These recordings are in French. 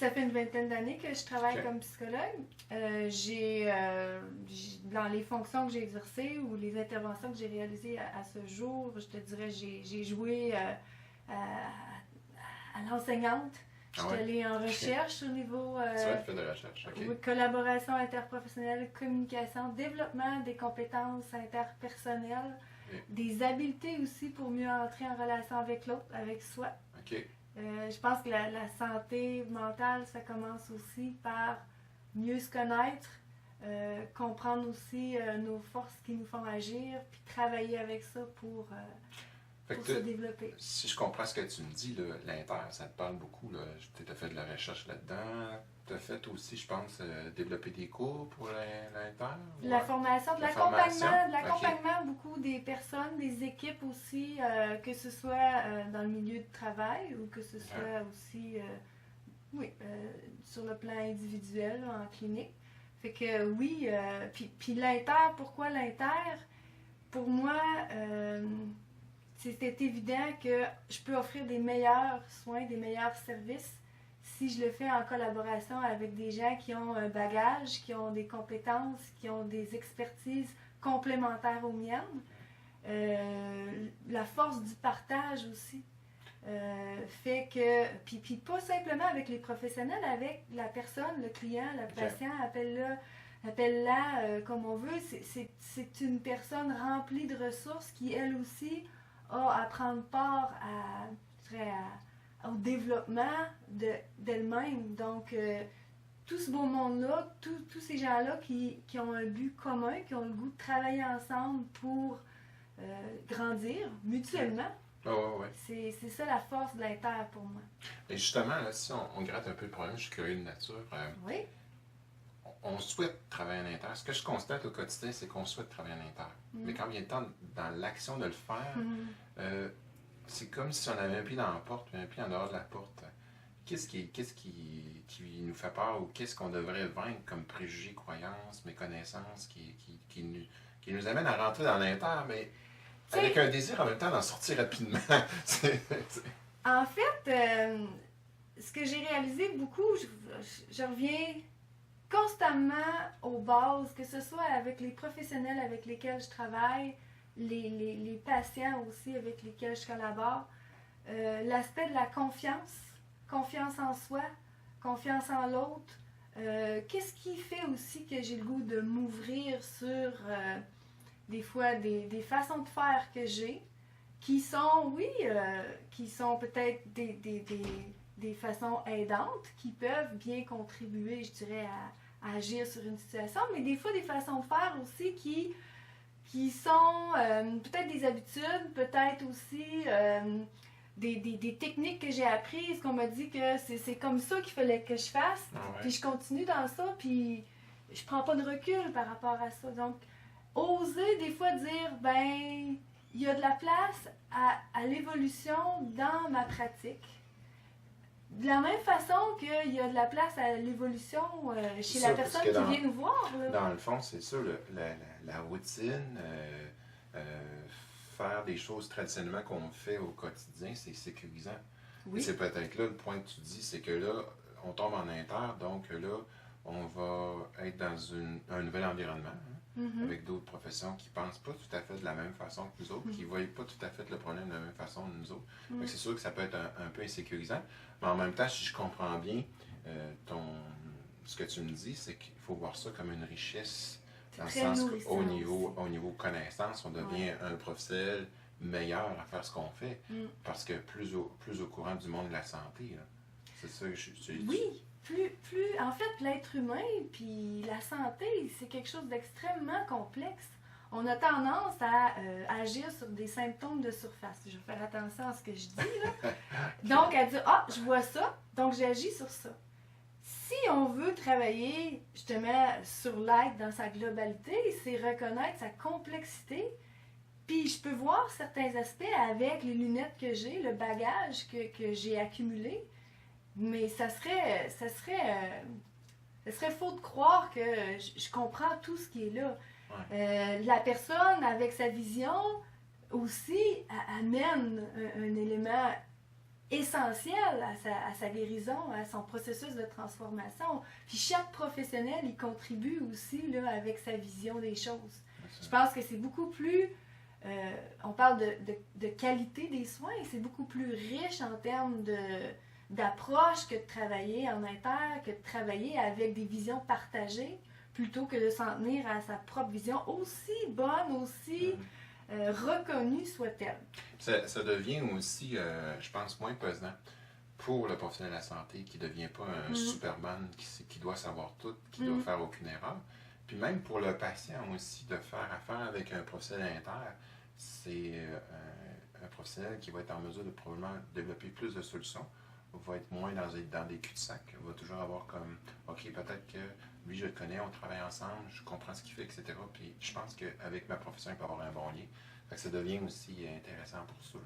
Ça fait une vingtaine d'années que je travaille OK. comme psychologue. Dans les fonctions que j'ai exercées ou les interventions que j'ai réalisées à ce jour, je te dirais, j'ai joué à l'enseignante. Ah J'étais ouais? allée en OK. recherche au niveau C'est vrai, tu fais de la recherche. OK. oui, collaboration interprofessionnelle, communication, développement des compétences interpersonnelles, OK. des habiletés aussi pour mieux entrer en relation avec l'autre, avec soi. OK. Je pense que la santé mentale, ça commence aussi par mieux se connaître, comprendre aussi nos forces qui nous font agir, puis travailler avec ça Fait pour que se développer. si je comprends ce que tu me dis, là, l'inter, ça te parle beaucoup. Tu as fait de la recherche là-dedans. Tu as fait aussi, je pense, développer des cours pour l'inter. La Ouais. formation, La formation, de l'accompagnement beaucoup des personnes, des équipes aussi, que ce soit dans le milieu de travail ou que ce soit aussi oui, sur le plan individuel, là, en clinique. Fait que oui, puis l'inter, pourquoi l'inter? Pour moi, c'était évident que je peux offrir des meilleurs soins, des meilleurs services si je le fais en collaboration avec des gens qui ont un bagage, qui ont des compétences, qui ont des expertises complémentaires aux miennes. La force du partage aussi fait que, puis pas simplement avec les professionnels, avec la personne, le client, le patient, appelle-la comme on veut. C'est une personne remplie de ressources qui, elle aussi, a à prendre part au développement d'elle-même. Donc, tout ce beau monde-là, tous ces gens-là qui ont un but commun, qui ont le goût de travailler ensemble pour grandir mutuellement. Oh, ouais. C'est ça la force de l'inter pour moi. Et justement, là, si on gratte un peu le problème, je suis curieux de nature. Oui. On souhaite travailler en inter. Ce que je constate au quotidien, c'est qu'on souhaite travailler en inter. Mais quand vient le temps dans l'action de le faire, c'est comme si on avait un pied dans la porte et un pied en dehors de la porte. Qu'est-ce qui nous fait peur ou qu'est-ce qu'on devrait vaincre comme préjugés, croyances, méconnaissances qui nous amène à rentrer dans l'inter, mais avec un désir en même temps d'en sortir rapidement. En fait, ce que j'ai réalisé beaucoup, je reviens constamment aux bases, que ce soit avec les professionnels avec lesquels je travaille, les patients aussi avec lesquels je collabore. L'aspect de la confiance en soi, confiance en l'autre. Qu'est-ce qui fait aussi que j'ai le goût de m'ouvrir sur des fois des façons de faire que j'ai, qui sont, oui, qui sont peut-être des façons aidantes, qui peuvent bien contribuer, je dirais, à agir sur une situation, mais des fois des façons de faire aussi qui sont peut-être des habitudes, peut-être aussi des techniques que j'ai apprises, qu'on m'a dit que c'est comme ça qu'il fallait que je fasse, puis je continue dans ça, puis je prends pas de recul par rapport à ça. Donc, oser des fois dire, ben, il y a de la place à l'évolution dans ma pratique. De la même façon qu'il y a de la place à l'évolution chez la personne qui vient nous voir. Là. Dans le fond, c'est ça, la routine, faire des choses traditionnellement qu'on fait au quotidien, c'est sécurisant. Oui. Et c'est peut-être là le point que tu dis, c'est que là, on tombe en inter, donc là, on va être dans un nouvel environnement, avec d'autres professions qui ne pensent pas tout à fait de la même façon que nous autres, qui ne voient pas tout à fait le problème de la même façon que nous autres. Donc c'est sûr que ça peut être un peu insécurisant, mais en même temps, si je comprends bien ce que tu me dis, c'est qu'il faut voir ça comme une richesse, dans le sens qu'au niveau connaissance, on devient un professionnel meilleur à faire ce qu'on fait, parce que plus au courant du monde de la santé. Là. C'est ça que je dis. Oui! En fait, l'être humain puis la santé, c'est quelque chose d'extrêmement complexe. On a tendance à agir sur des symptômes de surface. Je vais faire attention à ce que je dis, là. Donc, à dire, je vois ça, donc j'agis sur ça. Si on veut travailler, justement, sur l'être dans sa globalité, c'est reconnaître sa complexité. Puis, je peux voir certains aspects avec les lunettes que j'ai, le bagage que j'ai accumulé. Mais ça serait faux de croire que je comprends tout ce qui est là. Ouais. La personne, avec sa vision, aussi amène un élément essentiel à sa guérison, à son processus de transformation. Puis chaque professionnel, il contribue aussi là, avec sa vision des choses. Je pense que c'est beaucoup plus... on parle de qualité des soins, c'est beaucoup plus riche en termes d'approche que de travailler en inter, que de travailler avec des visions partagées, plutôt que de s'en tenir à sa propre vision, aussi bonne, aussi reconnue soit-elle. Ça devient aussi, je pense, moins pesant pour le professionnel de la santé qui ne devient pas un Superman qui doit savoir tout, qui doit faire aucune erreur. Puis même pour le patient aussi, de faire affaire avec un professionnel inter, c'est un professionnel qui va être en mesure de probablement développer plus de solutions, va être moins dans des cul-de-sac, va toujours avoir comme, OK, peut-être que lui, je le connais, on travaille ensemble, je comprends ce qu'il fait, etc. Puis je pense qu'avec ma profession, il peut avoir un bon lien. Fait que ça devient aussi intéressant pour ça.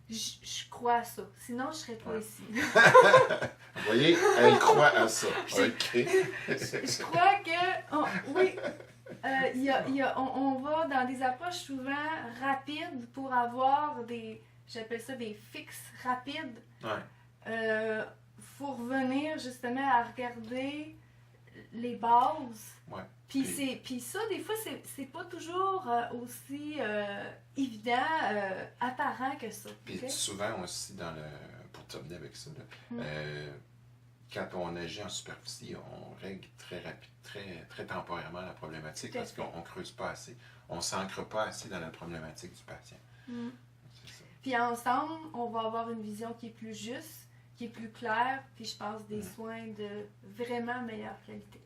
Je crois à ça. Sinon, je ne serais pas ici. Vous voyez, elle croit à ça. OK. Je crois que... oui. On va dans des approches souvent rapides pour avoir j'appelle ça des fixes rapides. Ouais. Faut revenir justement à regarder les bases. Ouais. Puis ça, des fois, c'est pas toujours aussi évident, apparent que ça. Puis souvent aussi, pour terminer avec ça, quand on agit en superficie, on règle très rapide, très temporairement la problématique parce qu'on ne creuse pas assez. On ne s'ancre pas assez dans la problématique du patient. C'est ça. Puis ensemble, on va avoir une vision qui est plus juste, qui est plus claire, puis je pense des soins de vraiment meilleure qualité.